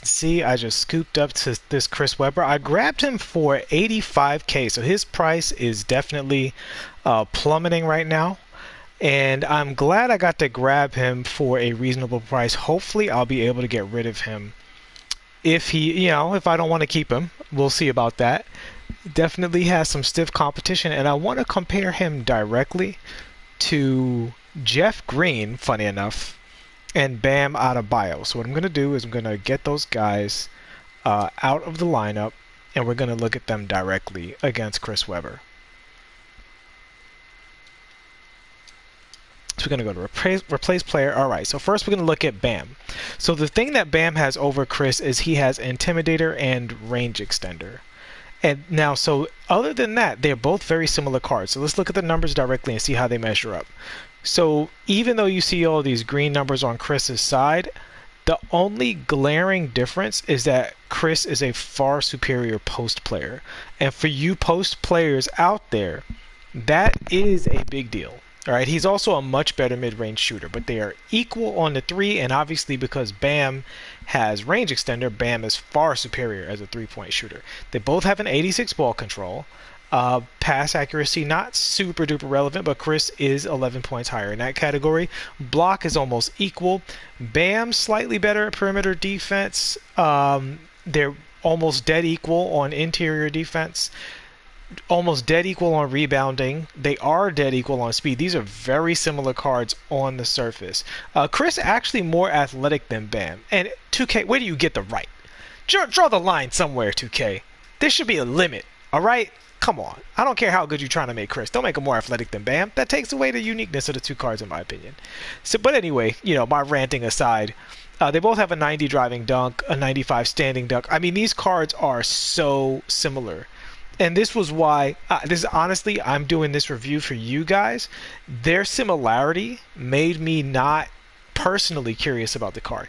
See, I just scooped up to this Chris Webber. I grabbed him for 85K, so his price is definitely plummeting right now. And I'm glad I got to grab him for a reasonable price. Hopefully, I'll be able to get rid of him if if I don't want to keep him. We'll see about that. Definitely has some stiff competition, and I want to compare him directly to Jeff Green, funny enough, and Bam Adebayo. So what I'm going to do is I'm going to get those guys out of the lineup, and we're going to look at them directly against Chris Webber. So we're going to go to replace player. All right, so first we're going to look at Bam. So the thing that Bam has over Chris is he has Intimidator and Range Extender. And now, so other than that, they're both very similar cards. So let's look at the numbers directly and see how they measure up. So even though you see all these green numbers on Chris's side, the only glaring difference is that Chris is a far superior post player. And for you post players out there, that is a big deal. All right, he's also a much better mid-range shooter, but they are equal on the three, and obviously because Bam has range extender, Bam is far superior as a three-point shooter. They both have an 86 ball control. Pass accuracy, not super duper relevant, but Chris is 11 points higher in that category. Block is almost equal. Bam slightly better at perimeter defense. They're almost dead equal on interior defense. Almost dead equal on rebounding. They are dead equal on speed. These are very similar cards on the surface. Chris actually more athletic than Bam. And 2K, where do you get the right? Draw the line somewhere, 2K. There should be a limit, all right? Come on. I don't care how good you're trying to make Chris. Don't make him more athletic than Bam. That takes away the uniqueness of the two cards, in my opinion. So, but anyway, my ranting aside, they both have a 90 driving dunk, a 95 standing dunk. I mean, these cards are so similar. And this was why, honestly, I'm doing this review for you guys. Their similarity made me not personally curious about the card.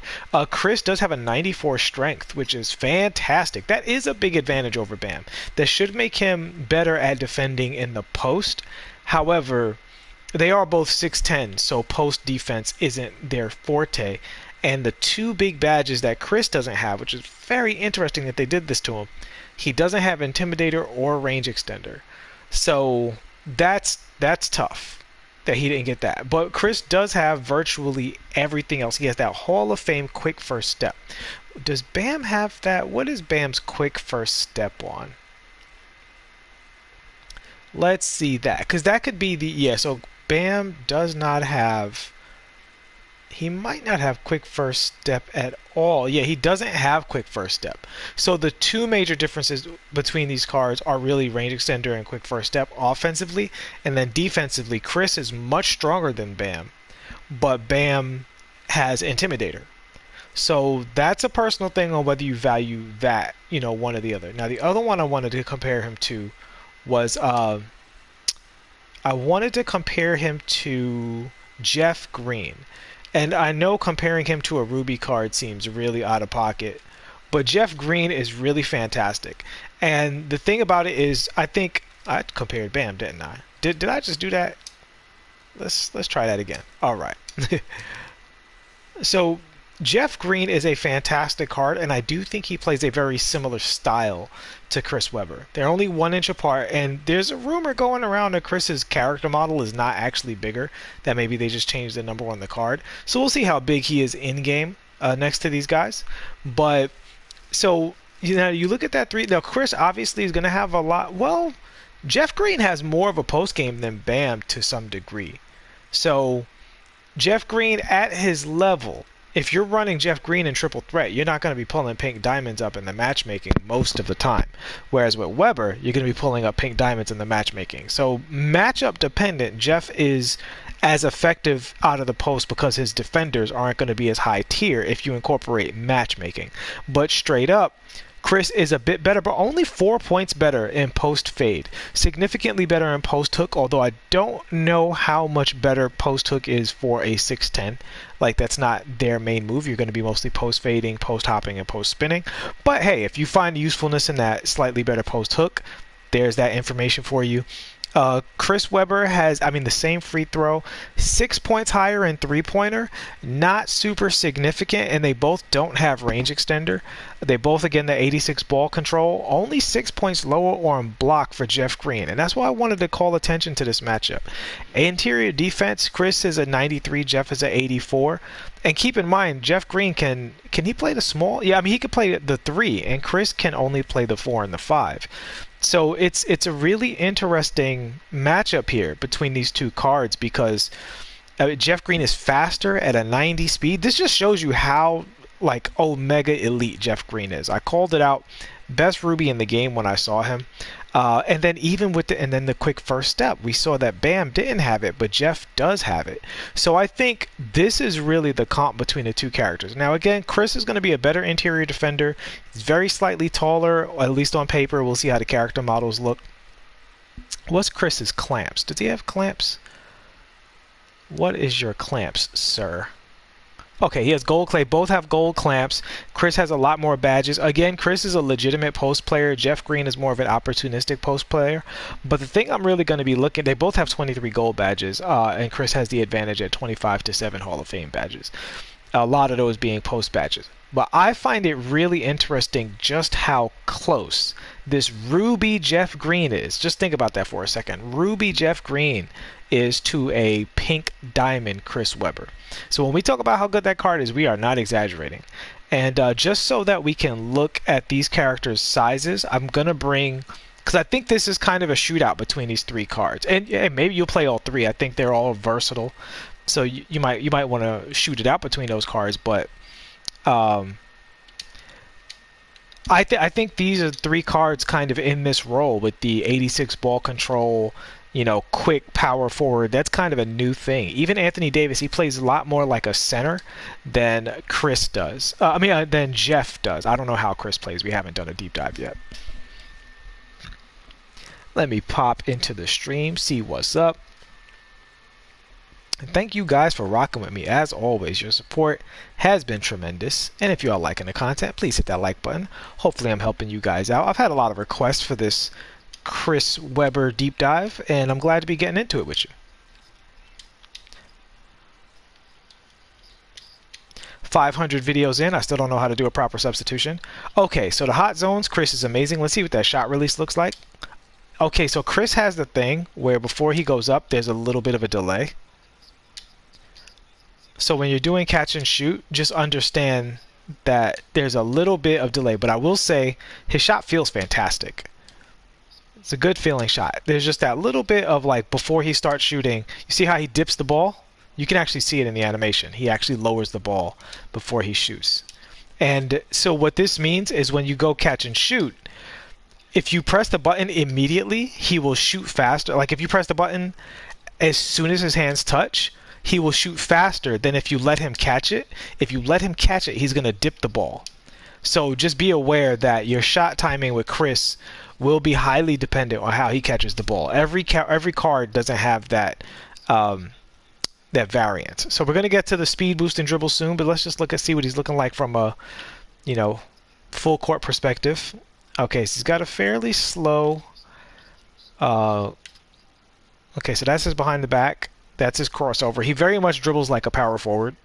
Chris does have a 94 strength, which is fantastic. That is a big advantage over Bam. That should make him better at defending in the post. However, they are both 6'10", so post defense isn't their forte. And the two big badges that Chris doesn't have, which is very interesting that they did this to him, he doesn't have Intimidator or Range Extender. So that's tough that he didn't get that. But Chris does have virtually everything else. He has that Hall of Fame quick first step. Does Bam have that? What is Bam's quick first step on? Let's see that. Because that could be the... Yeah, so Bam does not have... He might not have quick first step at all. Yeah, he doesn't have quick first step. So the two major differences between these cards are really range extender and quick first step offensively. And then defensively, Chris is much stronger than Bam, but Bam has Intimidator. So that's a personal thing on whether you value that, one or the other. Now, the other one I wanted to compare him to was I wanted to compare him to Jeff Green. And I know comparing him to a Ruby card seems really out of pocket, but Jeff Green is really fantastic. And the thing about it is, I think I compared Bam, didn't I? Did I just do that? Let's try that again. All right. So Jeff Green is a fantastic card, and I do think he plays a very similar style to Chris Webber. They're only 1 inch apart, and there's a rumor going around that Chris's character model is not actually bigger, that maybe they just changed the number on the card. So we'll see how big he is in-game next to these guys. But, so, you look at that three. Now, Chris obviously is going to have a lot. Well, Jeff Green has more of a post-game than Bam to some degree. So, Jeff Green at his level... If you're running Jeff Green in triple threat, you're not going to be pulling pink diamonds up in the matchmaking most of the time. Whereas with Webber, you're going to be pulling up pink diamonds in the matchmaking. So matchup dependent, Jeff is as effective out of the post because his defenders aren't going to be as high tier if you incorporate matchmaking. But straight up, Chris is a bit better, but only 4 points better in post fade. Significantly better in post hook, although I don't know how much better post hook is for a 6'10". Like, that's not their main move. You're going to be mostly post fading, post hopping, and post spinning. But hey, if you find usefulness in that slightly better post hook, there's that information for you. Chris Webber has, I mean, the same free throw, 6 points higher in three-pointer, not super significant, and they both don't have range extender. They both, again, the 86 ball control, only 6 points lower on block for Jeff Green, and that's why I wanted to call attention to this matchup. Interior defense, Chris is a 93, Jeff is a 84, and keep in mind, Jeff Green can he play the small? Yeah, I mean, he could play the 3, and Chris can only play the 4 and the 5. So it's a really interesting matchup here between these two cards because Jeff Green is faster at a 90 speed. This just shows you how like omega elite Jeff Green is. I called it out, best Ruby in the game when I saw him. And then even with the quick first step, we saw that Bam didn't have it, but Jeff does have it. So I think this is really the comp between the two characters. Now again, Chris is going to be a better interior defender. He's very slightly taller, at least on paper. We'll see how the character models look. What's Chris's clamps? Does he have clamps? What is your clamps, sir? Okay, he has gold clay. Both have gold clamps. Chris has a lot more badges. Again, Chris is a legitimate post player. Jeff Green is more of an opportunistic post player. But the thing I'm really going to be looking, they both have 23 gold badges, and Chris has the advantage at 25-7 Hall of Fame badges. A lot of those being post badges. But I find it really interesting just how close this Ruby Jeff Green is. Just think about that for a second. Ruby Jeff Green is to a pink diamond Chris Webber. So when we talk about how good that card is, we are not exaggerating. And just so that we can look at these characters' sizes, I'm going to bring, because I think this is kind of a shootout between these three cards. And maybe you'll play all three. I think they're all versatile. So you might want to shoot it out between those cards, but I think these are three cards kind of in this role with the 86 ball control, quick power forward. That's kind of a new thing. Even Anthony Davis, he plays a lot more like a center than Chris does. Than Jeff does. I don't know how Chris plays. We haven't done a deep dive yet. Let me pop into the stream, see what's up. And thank you guys for rocking with me. As always, your support has been tremendous. And if you are liking the content, please hit that like button. Hopefully I'm helping you guys out. I've had a lot of requests for this Chris Webber deep dive, and I'm glad to be getting into it with you. 500 videos in, I still don't know how to do a proper substitution. Okay, so the hot zones, Chris is amazing. Let's see what that shot release looks like. Okay, so Chris has the thing where before he goes up, there's a little bit of a delay. So when you're doing catch and shoot, just understand that there's a little bit of delay. But I will say his shot feels fantastic. It's a good feeling shot. There's just that little bit of like before he starts shooting. You see how he dips the ball? You can actually see it in the animation. He actually lowers the ball before he shoots. And so what this means is when you go catch and shoot, if you press the button immediately, he will shoot faster. Like if you press the button as soon as his hands touch, he will shoot faster than if you let him catch it. If you let him catch it, he's going to dip the ball. So just be aware that your shot timing with Chris will be highly dependent on how he catches the ball. Every card doesn't have that that variant. So we're going to get to the speed boost and dribble soon, but let's just see what he's looking like from a full court perspective. Okay, so he's got a fairly slow. Okay, so that's his behind the back. That's his crossover. He very much dribbles like a power forward.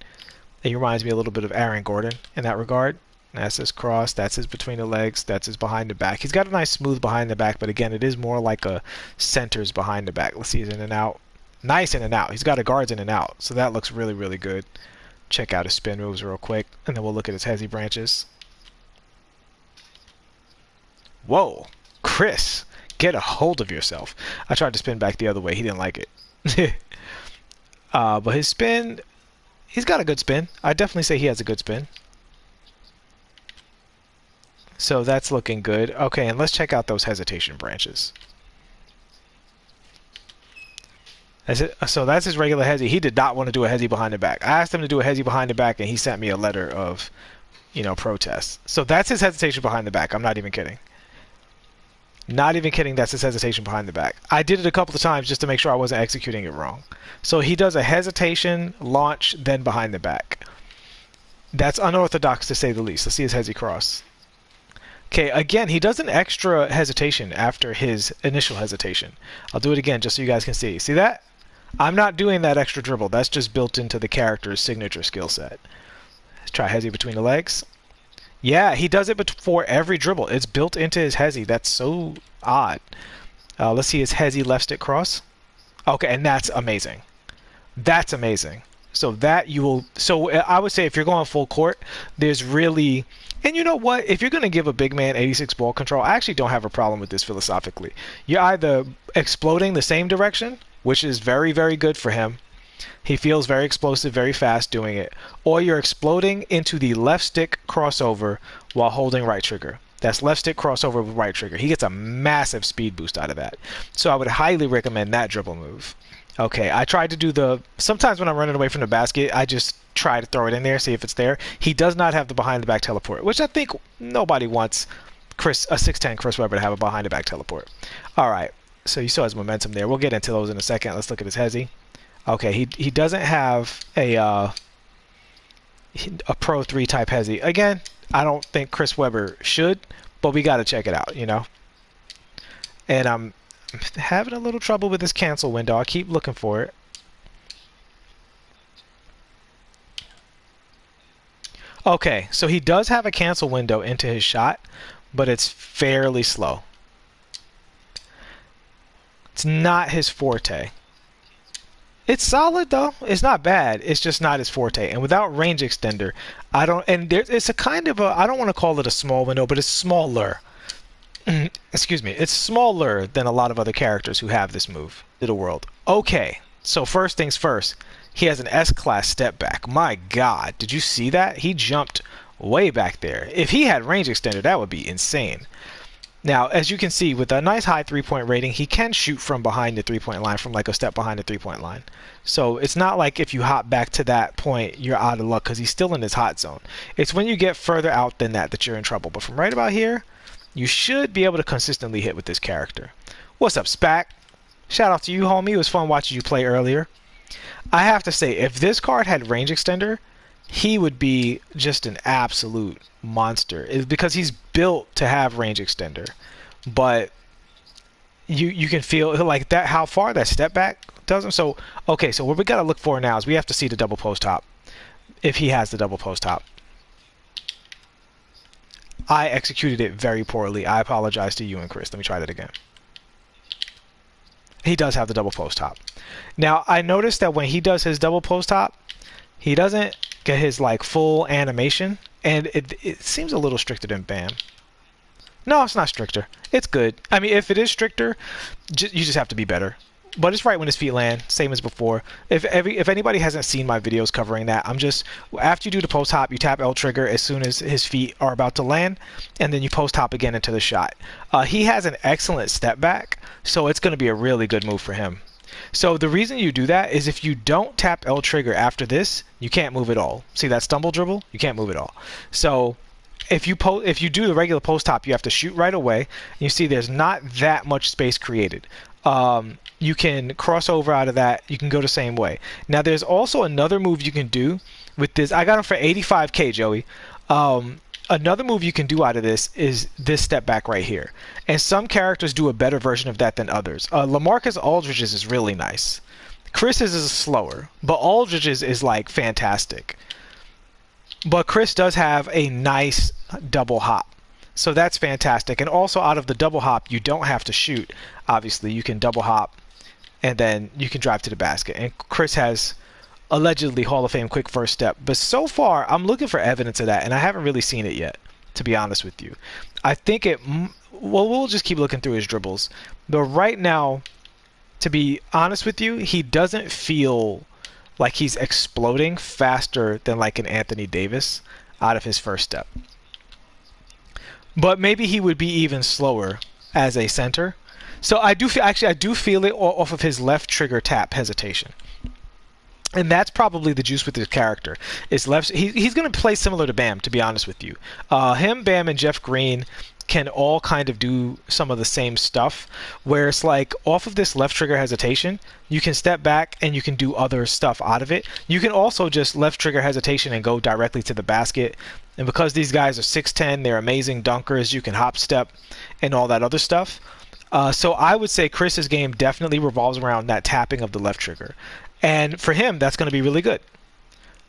He reminds me a little bit of Aaron Gordon in that regard. That's his cross. That's his between the legs. That's his behind the back. He's got a nice smooth behind the back, but again, it is more like a center's behind the back. Let's see his in and out. Nice in and out. He's got a guards in and out, so that looks really, really good. Check out his spin moves real quick, and then we'll look at his hezzy branches. Whoa, Chris, get a hold of yourself. I tried to spin back the other way. He didn't like it. But his spin, he's got a good spin. I definitely say he has a good spin. So that's looking good. Okay, and let's check out those hesitation branches. So that's his regular hezzy. He did not want to do a hezzy behind the back. I asked him to do a hezzy behind the back, and he sent me a letter of, protest. So that's his hesitation behind the back. I'm not even kidding. Not even kidding, that's his hesitation behind the back. I did it a couple of times just to make sure I wasn't executing it wrong. So he does a hesitation, launch, then behind the back. That's unorthodox to say the least. Let's see his hezzy cross. Okay, again, he does an extra hesitation after his initial hesitation. I'll do it again just so you guys can see. See that? I'm not doing that extra dribble. That's just built into the character's signature skill set. Let's try hezi between the legs. Yeah, he does it before every dribble. It's built into his hezi. That's so odd. Let's see his hezi left stick cross. Okay, and that's amazing. That's amazing. So that you will. So I would say if you're going full court, there's really. And you know what? If you're going to give a big man 86 ball control, I actually don't have a problem with this philosophically. You're either exploding the same direction, which is very, very good for him. He feels very explosive, very fast doing it. Or you're exploding into the left stick crossover while holding right trigger. That's left stick crossover with right trigger. He gets a massive speed boost out of that. So I would highly recommend that dribble move. Okay, I tried to do the... Sometimes when I'm running away from the basket, I just try to throw it in there, see if it's there. He does not have the behind-the-back teleport, which I think nobody wants a 6'10 Chris Webber to have a behind-the-back teleport. All right, so you saw his momentum there. We'll get into those in a second. Let's look at his hezi. Okay, he doesn't have a Pro 3 type hezi. Again, I don't think Chris Webber should, but we got to check it out, you know? And I'm having a little trouble with this cancel window. I keep looking for it. Okay, so he does have a cancel window into his shot, but it's fairly slow. It's not his forte. It's solid though. It's not bad. It's just not his forte. And without range extender, I don't. And it's a kind of a. I don't want to call it a small window, but it's smaller. Excuse me. It's smaller than a lot of other characters who have this move in the world. Okay. So first things first. He has an S-class step back. My God, did you see that? He jumped way back there. If he had range extender, that would be insane. Now, as you can see, with a nice high three-point rating, he can shoot from behind the three-point line, from like a step behind the three-point line. So it's not like if you hop back to that point, you're out of luck because he's still in his hot zone. It's when you get further out than that that you're in trouble. But from right about here, you should be able to consistently hit with this character. What's up, Spac? Shout out to you, homie. It was fun watching you play earlier. I have to say, if this card had range extender, he would be just an absolute monster. It's because he's built to have range extender. But you can feel like that, how far that step back does him. So, okay, so what we got to look for now is we have to see the double post hop. If he has the double post hop. I executed it very poorly. I apologize to you and Chris. Let me try that again. He does have the double post hop. Now, I noticed that when he does his double post hop, he doesn't get his like full animation, and it seems a little stricter than Bam. No, it's not stricter. It's good. I mean, if it is stricter, you just have to be better. But it's right when his feet land, same as before. If anybody hasn't seen my videos covering that, after you do the post hop, you tap L trigger as soon as his feet are about to land, and then you post hop again into the shot. He has an excellent step back, so it's going to be a really good move for him. So the reason you do that is if you don't tap L trigger after this, you can't move at all. See that stumble dribble? You can't move at all. So if you do the regular post hop, you have to shoot right away. You see there's not that much space created. You can cross over out of that. You can go the same way. Now there's also another move you can do with this. I got him for 85k, Joey. Another move you can do out of this is this step back right here. And some characters do a better version of that than others. LaMarcus Aldridge's is really nice. Chris's is slower, but Aldridge's is like fantastic. But Chris does have a nice double hop. So that's fantastic. And also out of the double hop, you don't have to shoot. Obviously, you can double hop and then you can drive to the basket. And Chris has allegedly Hall of Fame quick first step. But so far, I'm looking for evidence of that, and I haven't really seen it yet, to be honest with you. I think we'll just keep looking through his dribbles. But right now, to be honest with you, he doesn't feel like he's exploding faster than like an Anthony Davis out of his first step. But maybe he would be even slower as a center. So I do feel it off of his left trigger tap hesitation. And that's probably the juice with his character. He's going to play similar to Bam, to be honest with you. Him, Bam, and Jeff Green can all kind of do some of the same stuff, where it's like off of this left trigger hesitation, you can step back and you can do other stuff out of it. You can also just left trigger hesitation and go directly to the basket. And because these guys are 6'10", they're amazing dunkers, you can hop step and all that other stuff. So I would say Chris's game definitely revolves around that tapping of the left trigger. And for him, that's going to be really good.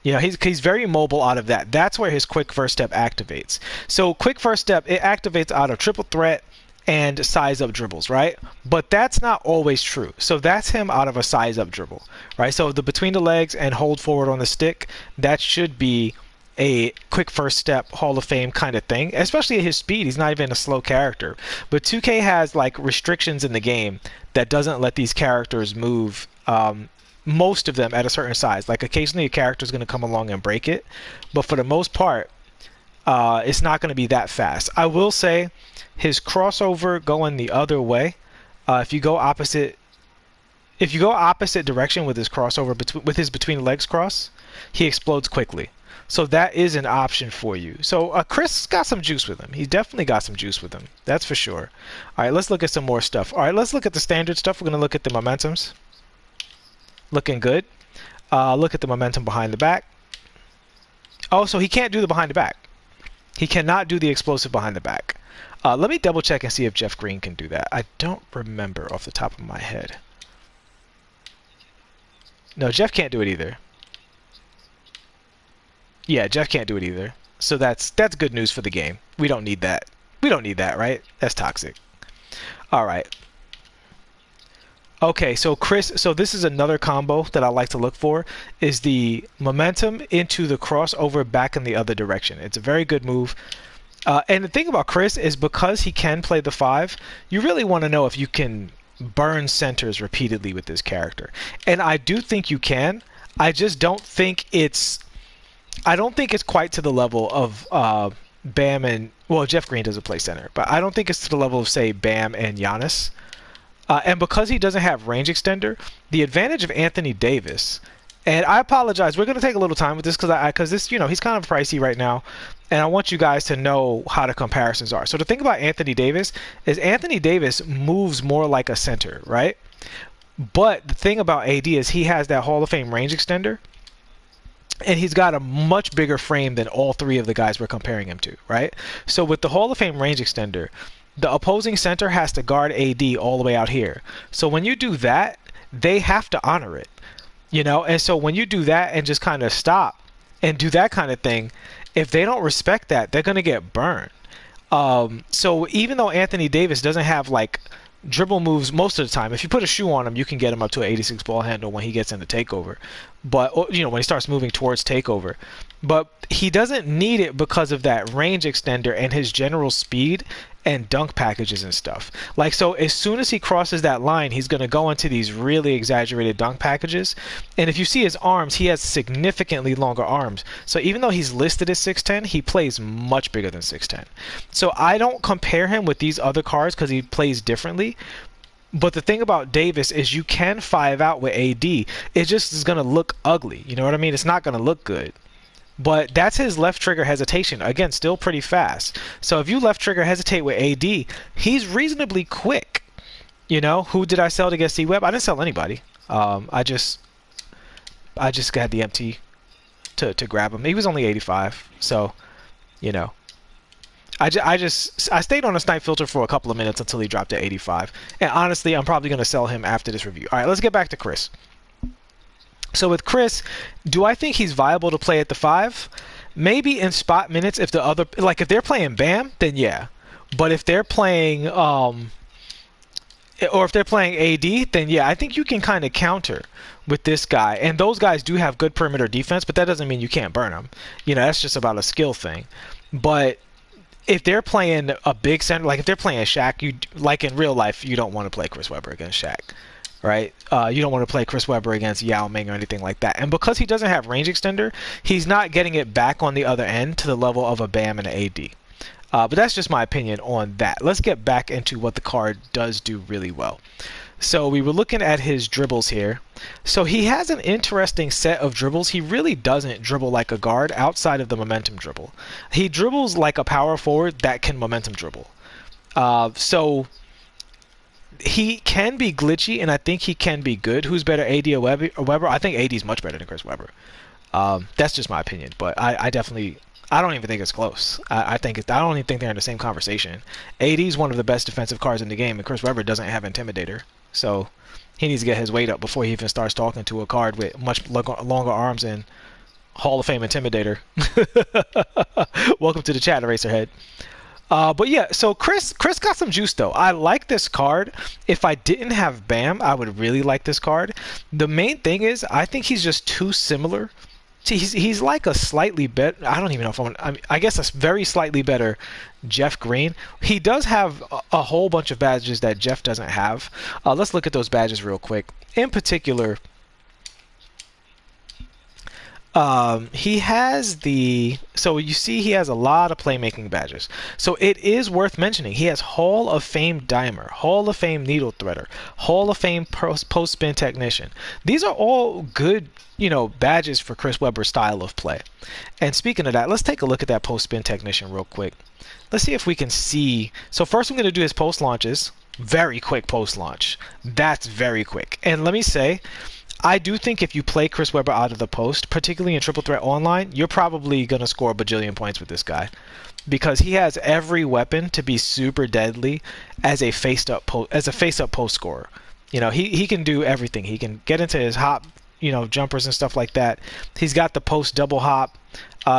You know, he's very mobile out of that. That's where his quick first step activates. So quick first step, it activates out of triple threat and size up dribbles, right? But that's not always true. So that's him out of a size up dribble, right? So the between the legs and hold forward on the stick, that should be a quick first step Hall of Fame kind of thing, especially at his speed. He's not even a slow character. But 2K has like restrictions in the game that doesn't let these characters move, most of them at a certain size. Like occasionally a character is going to come along and break it, but for the most part, it's not going to be that fast. I will say his crossover going the other way, if you go opposite direction with his crossover with his between the legs cross, he explodes quickly. So that is an option for you. So Chris got some juice with him. He definitely got some juice with him. That's for sure. All right, let's look at some more stuff. All right, let's look at the standard stuff. We're going to look at the momentums. Looking good. Look at the momentum behind the back. Oh, so he can't do the behind the back. He cannot do the explosive behind the back. Let me double check and see if Jeff Green can do that. I don't remember off the top of my head. No, Jeff can't do it either. Yeah, Jeff can't do it either. So that's good news for the game. We don't need that. We don't need that, right? That's toxic. All right. Okay, so Chris, so this is another combo that I like to look for, is the momentum into the crossover back in the other direction. It's a very good move. And the thing about Chris is because he can play the 5, you really want to know if you can burn centers repeatedly with this character. And I do think you can. I just don't think it's quite to the level of Bam and, well, Jeff Green doesn't play center, but I don't think it's to the level of, say, Bam and Giannis. And because he doesn't have range extender, the advantage of Anthony Davis, and I apologize, we're going to take a little time with this because this, you know, he's kind of pricey right now, and I want you guys to know how the comparisons are. So the thing about Anthony Davis is Anthony Davis moves more like a center, right? But the thing about AD is he has that Hall of Fame range extender, and he's got a much bigger frame than all 3 of the guys we're comparing him to, right? So with the Hall of Fame range extender, the opposing center has to guard AD all the way out here. So when you do that, they have to honor it, you know? And so when you do that and just kind of stop and do that kind of thing, if they don't respect that, they're going to get burned. So even though Anthony Davis doesn't have like dribble moves most of the time, if you put a shoe on him, you can get him up to an 86 ball handle when he gets into takeover. But, you know, when he starts moving towards takeover. But he doesn't need it because of that range extender and his general speed and dunk packages and stuff. Like, so as soon as he crosses that line, he's going to go into these really exaggerated dunk packages. And if you see his arms, he has significantly longer arms. So even though he's listed as 6'10", he plays much bigger than 6'10". So I don't compare him with these other cards because he plays differently. But the thing about Davis is you can 5 out with AD. It just is going to look ugly. You know what I mean? It's not going to look good. But that's his left trigger hesitation. Again, still pretty fast. So if you left trigger hesitate with AD, he's reasonably quick. You know, who did I sell to get C-Web? I didn't sell anybody. I just got the MT to grab him. He was only 85. So, you know. I stayed on a snipe filter for a couple of minutes until he dropped to 85. And honestly, I'm probably going to sell him after this review. All right, let's get back to Chris. So with Chris, do I think he's viable to play at the 5? Maybe in spot minutes if the other, like if they're playing Bam, then yeah. But if they're playing, or if they're playing AD, then yeah, I think you can kind of counter with this guy. And those guys do have good perimeter defense, but that doesn't mean you can't burn them. You know, that's just about a skill thing. But if they're playing a big center, like if they're playing Shaq, you like in real life, you don't want to play Chris Webber against Shaq. Right? You don't want to play Chris Webber against Yao Ming or anything like that. And because he doesn't have range extender, he's not getting it back on the other end to the level of a Bam and an AD. But that's just my opinion on that. Let's get back into what the card does do really well. So we were looking at his dribbles here. So he has an interesting set of dribbles. He really doesn't dribble like a guard outside of the momentum dribble. He dribbles like a power forward that can momentum dribble. So he can be glitchy, and I think he can be good. Who's better, AD or Weber? I think AD is much better than Chris Webber. That's just my opinion, but I definitely, I don't even think it's close. I don't even think they're in the same conversation. AD is one of the best defensive cards in the game, and Chris Webber doesn't have Intimidator, so he needs to get his weight up before he even starts talking to a card with much longer arms and Hall of Fame Intimidator. Welcome to the chat, Eraserhead. But yeah, so Chris got some juice though. I like this card. If I didn't have Bam, I would really like this card. The main thing is, I think he's just too similar. He's like a slightly better. I don't even know if I guess a very slightly better Jeff Green. He does have a whole bunch of badges that Jeff doesn't have. Let's look at those badges real quick. In particular, he has so you see he has a lot of playmaking badges. So it is worth mentioning. He has Hall of Fame Dimer, Hall of Fame Needle Threader, Hall of Fame Post Spin Technician. These are all good, badges for Chris Webber's style of play. And speaking of that, let's take a look at that Post Spin Technician real quick. Let's see if we can see. So first I'm going to do his post launches. Very quick post launch. That's very quick. And let me say, I do think if you play Chris Webber out of the post, particularly in Triple Threat Online, you're probably going to score a bajillion points with this guy, because he has every weapon to be super deadly as a face-up post scorer. He can do everything. He can get into his hop, jumpers and stuff like that. He's got the post double hop.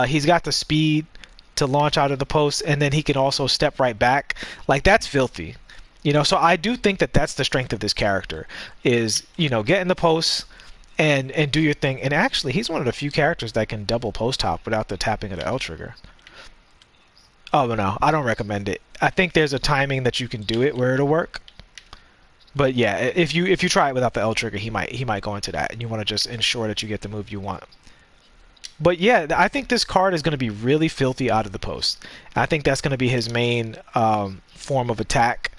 He's got the speed to launch out of the post, and then he can also step right back. Like, that's filthy. So I do think that that's the strength of this character is, get in the post and do your thing. And actually, he's one of the few characters that can double post hop without the tapping of the L trigger. Oh, no, I don't recommend it. I think there's a timing that you can do it where it'll work. But yeah, if you try it without the L trigger, he might go into that, and you want to just ensure that you get the move you want. But yeah, I think this card is going to be really filthy out of the post. I think that's going to be his main form of attack.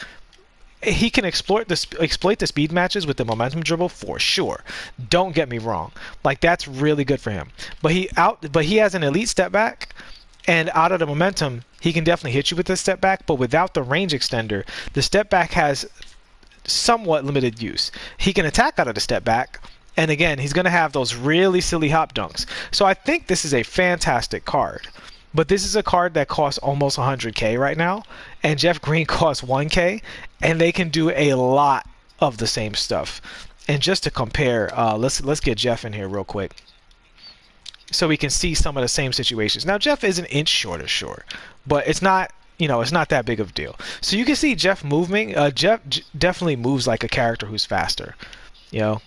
He can exploit the speed matches with the momentum dribble for sure. Don't get me wrong, like that's really good for him. But he has an elite step back, and out of the momentum, he can definitely hit you with the step back. But without the range extender, the step back has somewhat limited use. He can attack out of the step back, and again, he's going to have those really silly hop dunks. So I think this is a fantastic card. But this is a card that costs almost 100k right now, and Jeff Green costs 1k, and they can do a lot of the same stuff. And just to compare, let's get Jeff in here real quick, so we can see some of the same situations. Now Jeff is an inch shorter, sure, but it's not, it's not that big of a deal. So you can see Jeff moving. Jeff definitely moves like a character who's faster, and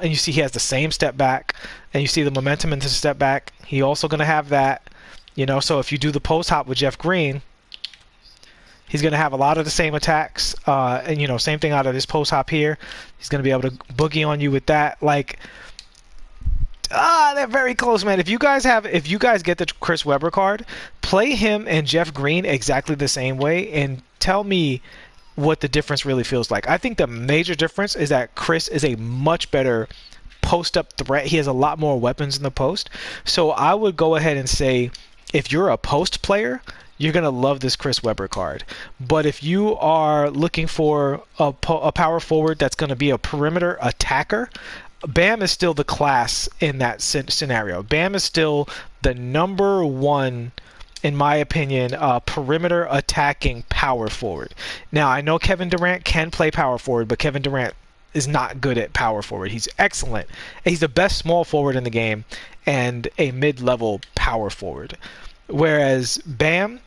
you see he has the same step back, and you see the momentum into the step back. He also going to have that. So if you do the post hop with Jeff Green, he's going to have a lot of the same attacks. And, same thing out of this post hop here. He's going to be able to boogie on you with that. Like, they're very close, man. If you guys get the Chris Webber card, play him and Jeff Green exactly the same way and tell me what the difference really feels like. I think the major difference is that Chris is a much better post-up threat. He has a lot more weapons in the post. So I would go ahead and say, if you're a post player, you're going to love this Chris Webber card. But if you are looking for a power forward that's going to be a perimeter attacker, Bam is still the class in that scenario. Bam is still the number one, in my opinion, perimeter attacking power forward. Now, I know Kevin Durant can play power forward, but Kevin Durant is not good at power forward. He's excellent. He's the best small forward in the game and a mid-level power forward. Whereas Bam,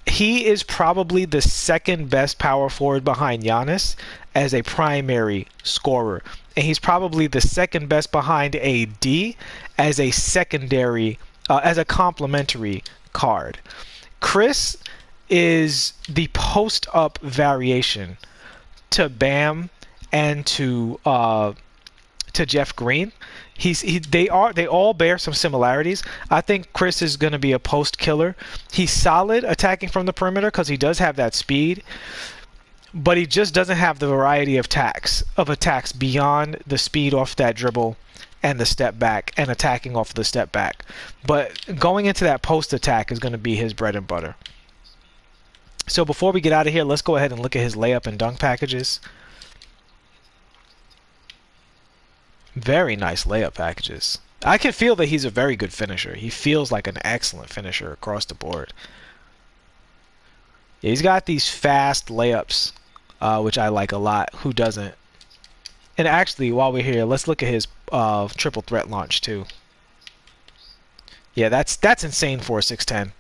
he is probably the second best power forward behind Giannis as a primary scorer. And he's probably the second best behind AD as a secondary, as a complementary card. Chris is the post-up variation to Bam and to Jeff Green. They all bear some similarities. I think Chris is going to be a post killer. He's solid attacking from the perimeter because he does have that speed. but he just doesn't have the variety of attacks beyond the speed off that dribble and the step back and attacking off the step back. But going into that post attack is going to be his bread and butter. So before we get out of here, let's go ahead and look at his layup and dunk packages. Very nice layup packages. I can feel that he's a very good finisher. He feels like an excellent finisher across the board. Yeah, he's got these fast layups, which I like a lot. Who doesn't? And actually, while we're here, let's look at his triple threat launch too. Yeah, that's insane for a 6'10".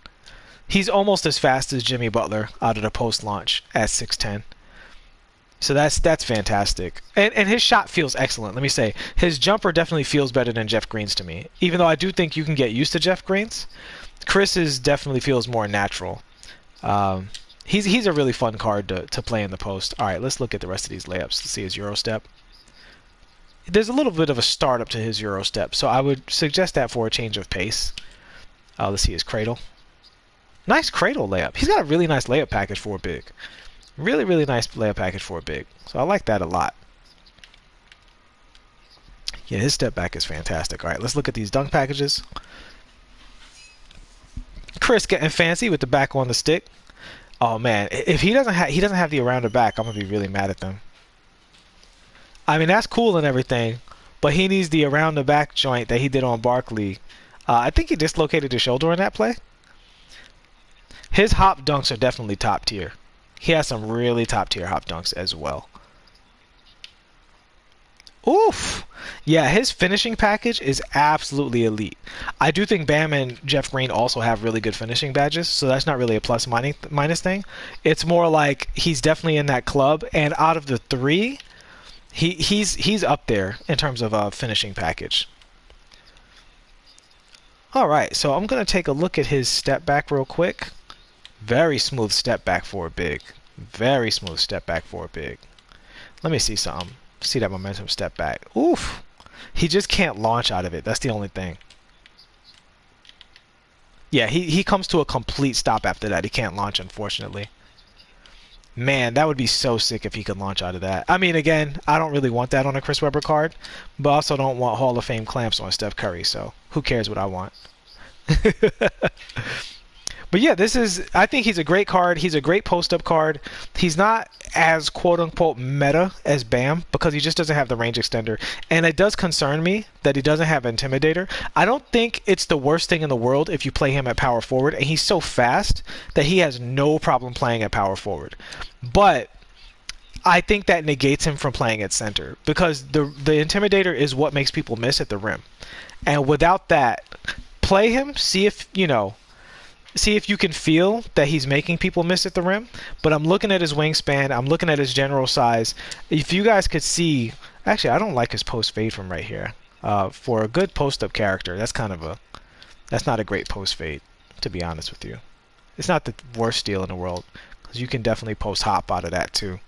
He's almost as fast as Jimmy Butler out of the post launch at 6'10". So that's fantastic. And his shot feels excellent. Let me say, his jumper definitely feels better than Jeff Green's to me. Even though I do think you can get used to Jeff Green's, Chris's definitely feels more natural. He's a really fun card to play in the post. All right, let's look at the rest of these layups. Let's see his Euro step. There's a little bit of a startup to his Euro step, so I would suggest that for a change of pace. Let's see his cradle. Nice cradle layup. He's got a really nice layup package for a big. Really, really nice layup package for a big. So I like that a lot. Yeah, his step back is fantastic. All right, let's look at these dunk packages. Chris getting fancy with the back on the stick. Oh man, if he doesn't have the around the back, I'm gonna be really mad at them. I mean, that's cool and everything, but he needs the around the back joint that he did on Barkley. I think he dislocated his shoulder in that play. His hop dunks are definitely top tier. He has some really top tier hop dunks as well. Oof! Yeah, his finishing package is absolutely elite. I do think Bam and Jeff Green also have really good finishing badges, so that's not really a plus minus thing. It's more like he's definitely in that club, and out of the three, he's up there in terms of finishing package. All right, so I'm gonna take a look at his step back real quick. Very smooth step back for a big. Very smooth step back for a big. Let me see something. See that momentum step back. Oof. He just can't launch out of it. That's the only thing. Yeah, he comes to a complete stop after that. He can't launch, unfortunately. Man, that would be so sick if he could launch out of that. I mean, again, I don't really want that on a Chris Webber card, but I also don't want Hall of Fame clamps on Steph Curry, so who cares what I want? But yeah, I think he's a great card. He's a great post-up card. He's not as quote-unquote meta as Bam because he just doesn't have the range extender. And it does concern me that he doesn't have Intimidator. I don't think it's the worst thing in the world if you play him at power forward. And he's so fast that he has no problem playing at power forward. But I think that negates him from playing at center because the Intimidator is what makes people miss at the rim. And without that, play him, see if you can feel that he's making people miss at the rim. But I'm looking at his wingspan. I'm looking at his general size. If you guys could see, actually, I don't like his post fade from right here. For a good post-up character, that's not a great post fade, to be honest with you. It's not the worst steal in the world because you can definitely post hop out of that too.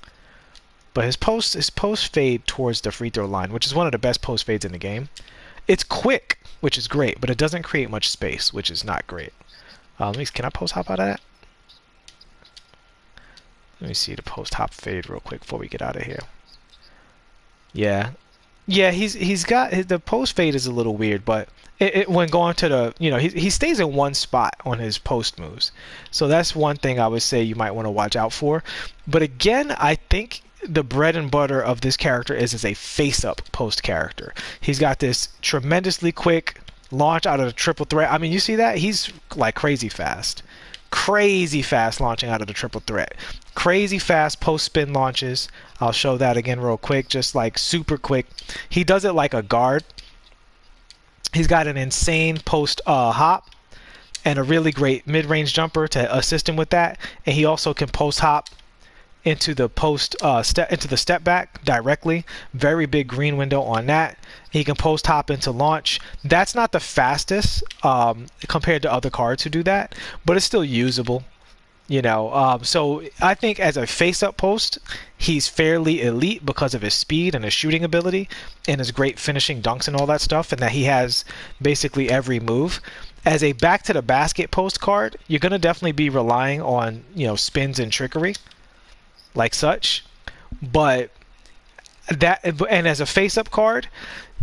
But his post fade towards the free throw line, which is one of the best post fades in the game. It's quick, which is great, but it doesn't create much space, which is not great. Can I post hop out of that? Let me see the post hop fade real quick before we get out of here. Yeah, he's got the post fade is a little weird, but when going to the he stays in one spot on his post moves, so that's one thing I would say you might want to watch out for. But again, I think the bread and butter of this character is as a face up post character. He's got this tremendously quick launch out of the triple threat. I mean, you see that? He's like crazy fast. Crazy fast launching out of the triple threat. Crazy fast post spin launches. I'll show that again real quick. Just like super quick. He does it like a guard. He's got an insane post hop and a really great mid-range jumper to assist him with that. And he also can post hop into the step back directly. Very big green window on that. He can post hop into launch. That's not the fastest compared to other cards who do that, but it's still usable. So I think as a face-up post, he's fairly elite because of his speed and his shooting ability and his great finishing dunks and all that stuff, and that he has basically every move. As a back-to-the-basket post card, you're going to definitely be relying on spins and trickery. like such. But that, and as a face-up card,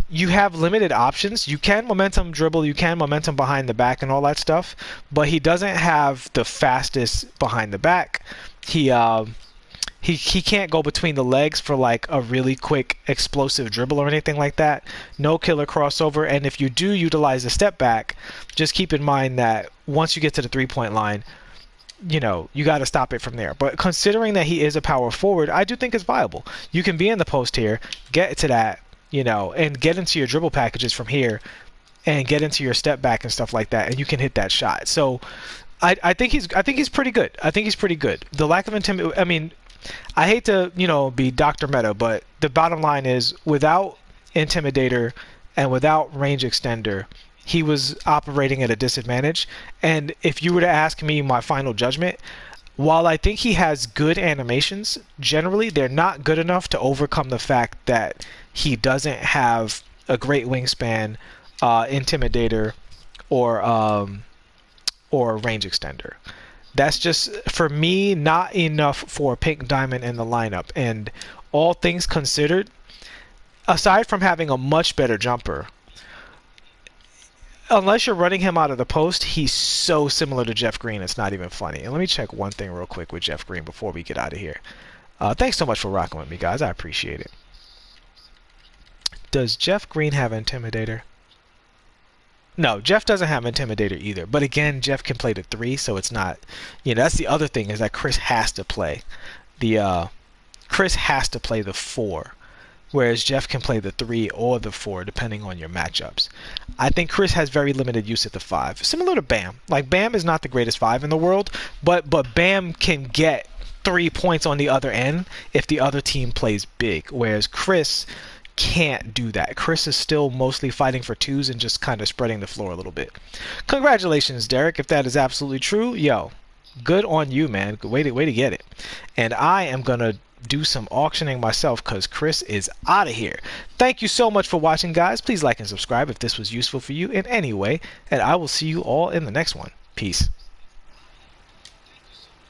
you have limited options. You can momentum dribble, you can momentum behind the back and all that stuff, but he doesn't have the fastest behind the back. He can't go between the legs for like a really quick explosive dribble or anything like that. No killer crossover, and if you do utilize the step back, just keep in mind that once you get to the 3-point line, you know, you got to stop it from there. But considering that he is a power forward, I do think it's viable. You can be in the post here, get to that, you know, and get into your dribble packages from here and get into your step back and stuff like that, and you can hit that shot. So I think he's pretty good. I think he's pretty good. The lack of intimidation, I mean, I hate to, you know, be Dr. Meta, but the bottom line is without Intimidator and without Range Extender, he was operating at a disadvantage. And if you were to ask me my final judgment, while I think he has good animations, generally they're not good enough to overcome the fact that he doesn't have a great wingspan, Intimidator, or Range Extender. That's just, for me, not enough for Pink Diamond in the lineup. And all things considered, aside from having a much better jumper, unless you're running him out of the post, he's so similar to Jeff Green, it's not even funny. And let me check one thing real quick with Jeff Green before we get out of here. Thanks so much for rocking with me, guys. I appreciate it. Does Jeff Green have Intimidator? No, Jeff doesn't have Intimidator either. But again, Jeff can play the 3, so it's not, you know, that's the other thing, is that Chris has to play the 4, whereas Jeff can play the 3 or the 4 depending on your matchups. I think Chris has very limited use at the 5, similar to Bam. Like, Bam is not the greatest 5 in the world, but Bam can get 3 points on the other end if the other team plays big, whereas Chris can't do that. Chris is still mostly fighting for 2s and just kind of spreading the floor a little bit. Congratulations, Derek, if that is absolutely true. Yo, good on you, man. Way to get it. And I am gonna do some auctioning myself because Chris is out of here. Thank you so much for watching, guys. Please like and subscribe if this was useful for you in any way, and I will see you all in the next one. Peace.